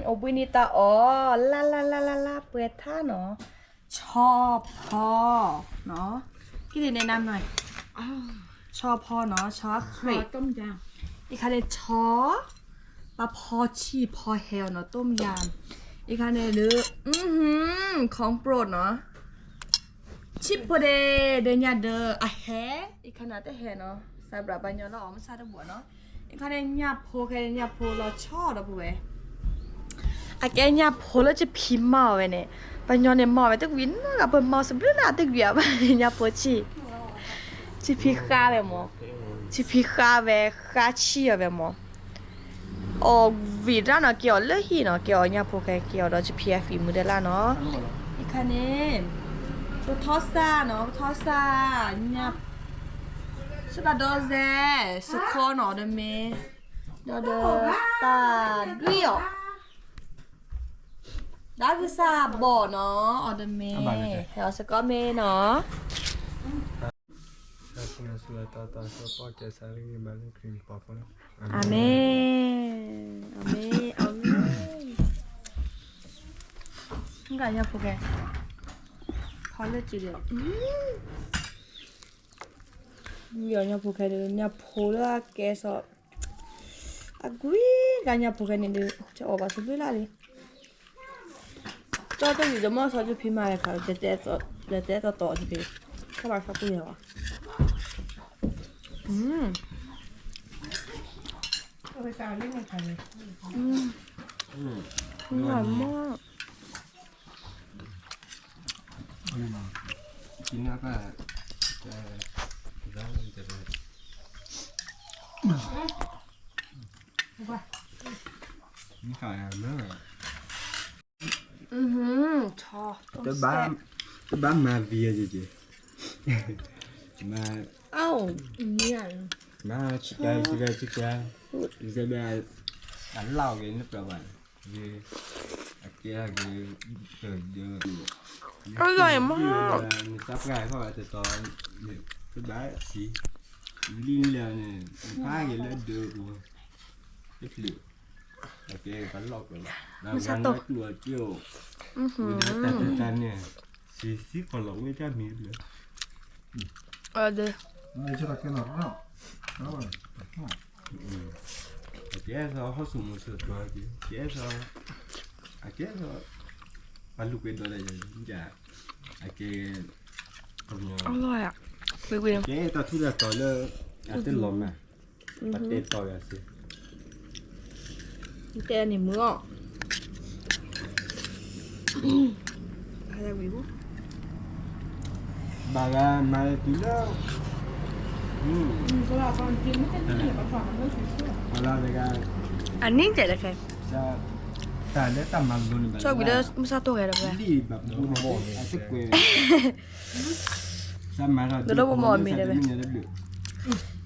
โอบุนิตาอ๋อลาเปิดท่าเนาะชอบพ่อเนาะพี่แนะนำหน่อยชอบพ่อเนาะชอบเคร ต้มย อีกคันเนี่ยชอปลาพอชีพอแฮลเนาะต้มยำอีกคันเนี่ยหรือของโปรดเนาะชิปโปเดเดนยาเดออะแฮอีกคันน่ะแต่แฮเนาะซาบราบัญญาเราออกมาซาตะบัวเนาะอีกคันเนี่ยญาโพแค่ญาโพเราชอบดอกบัวอะแกญาโพแล้วจะพิมพ์มาไว้เนี่ยปัญญาเนี่ยมาไว้ตึกวินกับเปิ้นมาสำเร็จน่ะตึกเบียบญาโพชีพิคาแบบหมอชีพิคาแบบคาชีแบบหมอวีดาเนาะเกี่ยวเลยหีเนาะเกี่ยวญาโพแค่เกี่ยวเราจะเพียฝีมือได้ละเนาะอีกคันนี้ตัวทอสซาเนาะทอสซาเนี่ยสุดาโดเซสุโคเนาะเดเมดอเดตาดิโอดาคือซาบ่เนาะออเดเมเฮลสก็เมเนาะอาเมนี่ก็ญาโพแค่พอเลยจีเดียวnya pokai de nya pola keso agui ganya pokai ni de cha oba so la le to to ni de mo so ju phi ma le kha de te to ji pe ka ba sa pu ya wa เอาไปตามนี่ไงคะเนี่ย หวานมาก กินแล้วก็จะร้อนจะเลยนี่ขายอะไรมั้งชอบ ตัวบ้านมาเวียจีมา เอ้า เนี่ย มาชิคายจะแบบอันเล่ากันหรือเปล่าคืออาเกียคือเกิดเยอะ อร่อยมาก ซับง่ายเพราะว่าจะตอนเนี่ยตัวบ้านสีลิ้นแล้วเนี่ยผ้าอย่างแล้วเดือดเล็กเหลือโอเคกันหลอกเลยแล้วกันน้อยตัวเจียวแต่เนี่ยสีคนหลอกไม่ได้มีเลย เด้อ c'è la che no, no. Adesso ho su muso tuoi. Adesso parlo qui dove già che อร่อยอ่ะวิว che sta tu da tole a te l'oma. Ma te tole sì. แต่นี่มืออ่ะอะไรวิว Baga mai tu lo. ก็เราตอนกินไม่เป็นที่แบบฝังไม่ถึงเชื่อ Allora raga อันนี้เจ๋งเลยแค่ sa tale sta mandando ชอบวิดีโอมุซาโตะแค่ไหน lì babbo a te quello. Sa ma no.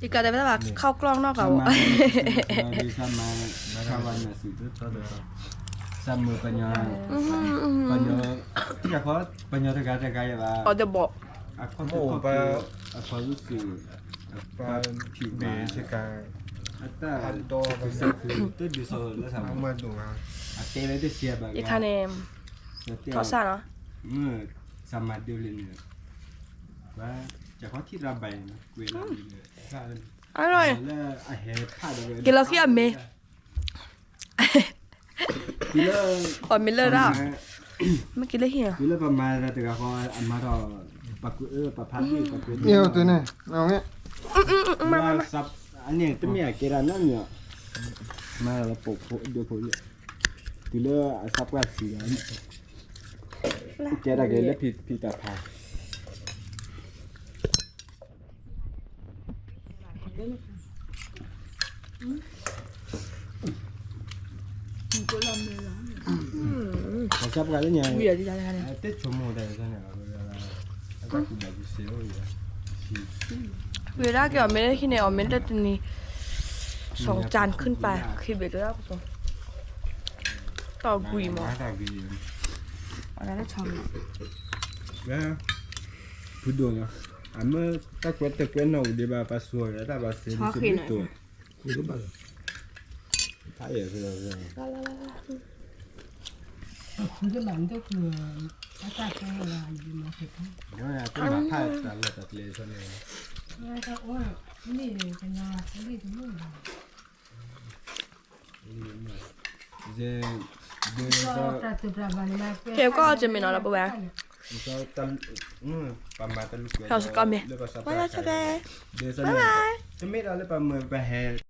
อีกการแต่ไม่ได้ว่าเข้ากล้องนอกเขา sama banyak tiga kau banyak tegak ya lah อ๋อจะบอก aku tu apa lucu apa di sekarang ada hantu tu di solo sama sama tu kan ate itu siapa อีกคันเนี่ยทอดซ่าเนาะ sama dia ni wah jangan tidak baik gue lagi อร่อย lah akhir pada กินแล้วขี้อ่ะเมย์ bila อ๋อมิลเลอร์อ่ะไม่กินเลยเหี้ย bila pemara tegak kau amaro paku papapi paku io tu ne namanya sap ani tu mia kira nanya mara la popo dia po ya bila sap ka si kira ke le pita pa sap ka le nya วิวที่ได้คันเนี่ย te chomo da sana ada ku da ku se o ya วิวได้เกี่ยวกับเมย์ที่เนี่ยอ๋อเมย์ได้ตัวนี้2 จานขึ้นไปคือเบรกแล้วผู้ชมต่อกุยมั้ง ada gi อันนั้นได้ชอบ ya pudo ya ama ta kwete kwena u de ba paso ya ta ba se ni tu ku do ba ta ye se Itu bantu ke atas ke lagi masuk. Gimana tuh bapak tahu tak lihat sana. Mereka oh ini kena ini semua. Jadi Kalau satu berapa ni nak? เก็บก็เอาจะมีนอนแล้วปะแวะ Misal pamatan lu. Kau suka mie? Boleh suka. Dia sana. Semit ada pamatan